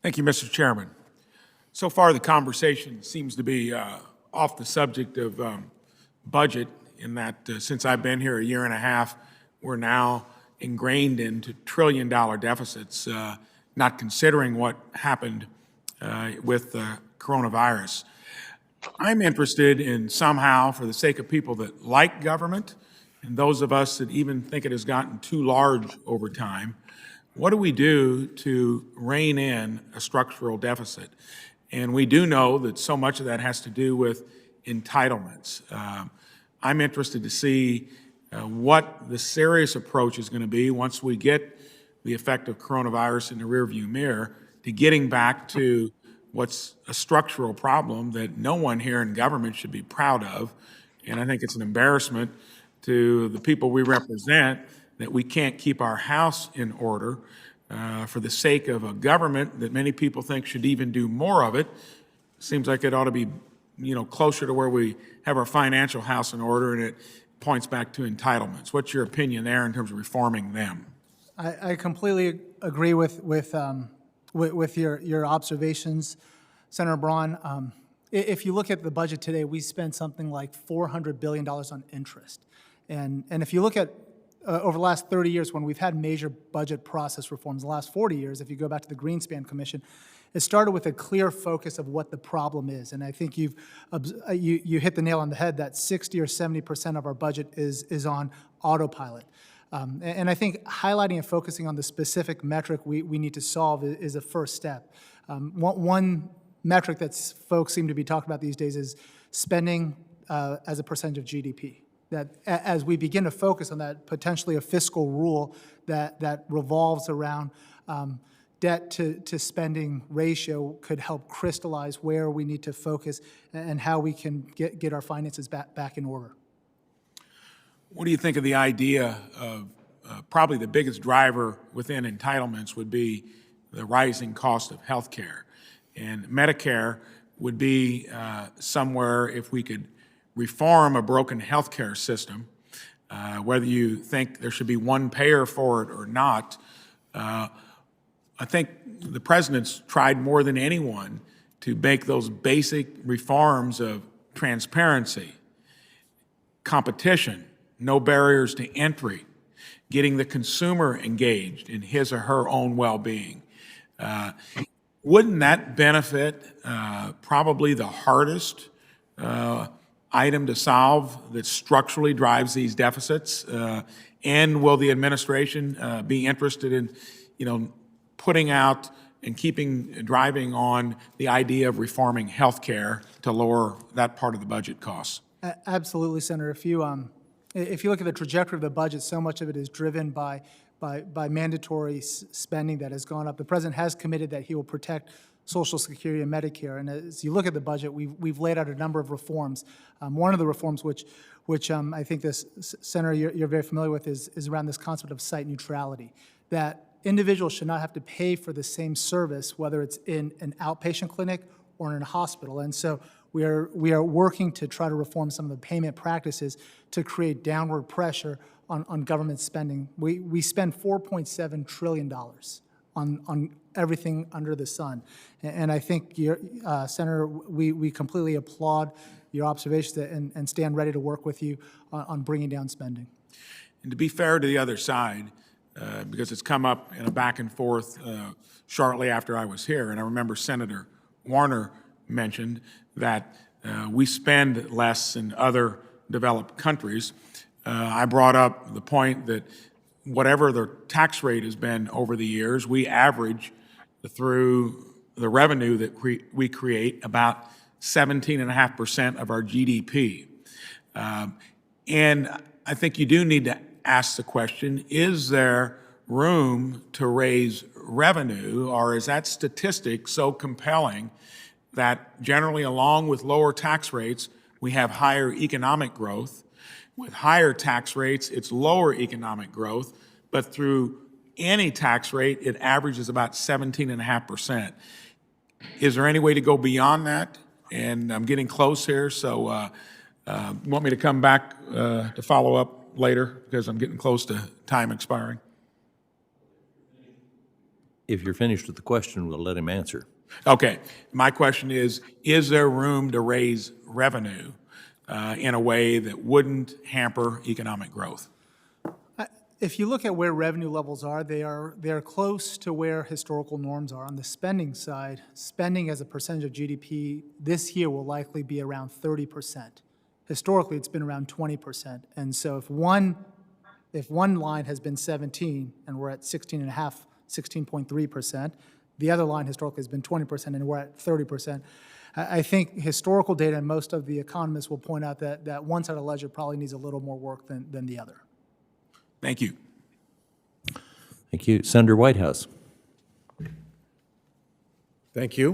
Thank you, Mr. Chairman. So far, the conversation seems to be off the subject of budget, in that since I've been here a year and a half, we're now ingrained into trillion-dollar deficits, not considering what happened with coronavirus. I'm interested in somehow, for the sake of people that like government, and those of us that even think it has gotten too large over time, what do we do to rein in a structural deficit? And we do know that so much of that has to do with entitlements. I'm interested to see what the serious approach is going to be once we get the effect of coronavirus in the rearview mirror to getting back to what's a structural problem that no one here in government should be proud of. And I think it's an embarrassment to the people we represent that we can't keep our house in order for the sake of a government that many people think should even do more of it. Seems like it ought to be, closer to where we have our financial house in order, and it points back to entitlements. What's your opinion there in terms of reforming them? I completely agree with your observations, Senator Braun. If you look at the budget today, we spent something like $400 billion on interest. And if you look at over the last 30 years, when we've had major budget process reforms, the last 40 years, if you go back to the Greenspan Commission, it started with a clear focus of what the problem is. And I think you hit the nail on the head that 60 or 70% of our budget is on autopilot. And I think highlighting and focusing on the specific metric we need to solve is a first step. One metric that folks seem to be talking about these days is spending as a percentage of GDP. That as we begin to focus on that, potentially a fiscal rule that revolves around debt to spending ratio could help crystallize where we need to focus and how we can get our finances back in order. What do you think of the idea of probably the biggest driver within entitlements would be the rising cost of health care? And Medicare would be somewhere, if we could reform a broken health care system, whether you think there should be one payer for it or not. I think the president's tried more than anyone to make those basic reforms of transparency, competition, no barriers to entry, getting the consumer engaged in his or her own well-being. Wouldn't that benefit probably the hardest item to solve that structurally drives these deficits? And will the administration be interested in, putting out and driving on the idea of reforming health care to lower that part of the budget costs? Absolutely, Senator. If you look at the trajectory of the budget, so much of it is driven by mandatory spending that has gone up. The president has committed that he will protect Social Security and Medicare. And as you look at the budget, we've laid out a number of reforms. One of the reforms, which I think this, Senator, you're very familiar with, is around this concept of site neutrality, that individuals should not have to pay for the same service, whether it's in an outpatient clinic or in a hospital. And so we are working to try to reform some of the payment practices to create downward pressure on government spending. We spend $4.7 trillion on everything under the sun. And I think, Senator, we completely applaud your observations and stand ready to work with you on bringing down spending. And to be fair to the other side, because it's come up in a back and forth shortly after I was here, and I remember Senator Warner mentioned that we spend less than other developed countries. I brought up the point that whatever the tax rate has been over the years, we average through the revenue that we create about 17.5% of our GDP. And I think you do need to ask the question, is there room to raise revenue, or is that statistic so compelling that generally, along with lower tax rates, we have higher economic growth? With higher tax rates, it's lower economic growth, but through any tax rate, it averages about 17.5%. Is there any way to go beyond that? And I'm getting close here, so you want me to come back to follow up later because I'm getting close to time expiring? If you're finished with the question, we'll let him answer. Okay, my question is there room to raise revenue in a way that wouldn't hamper economic growth? If you look at where revenue levels are, they are close to where historical norms are. On the spending side, spending as a percentage of GDP this year will likely be around 30%. Historically, it's been around 20%. And so if one line has been 17 and we're at 16.3%, the other line historically has been 20% and we're at 30%. I think historical data and most of the economists will point out that one side of the ledger probably needs a little more work than the other. Thank you. Thank you. Senator Whitehouse. Thank you.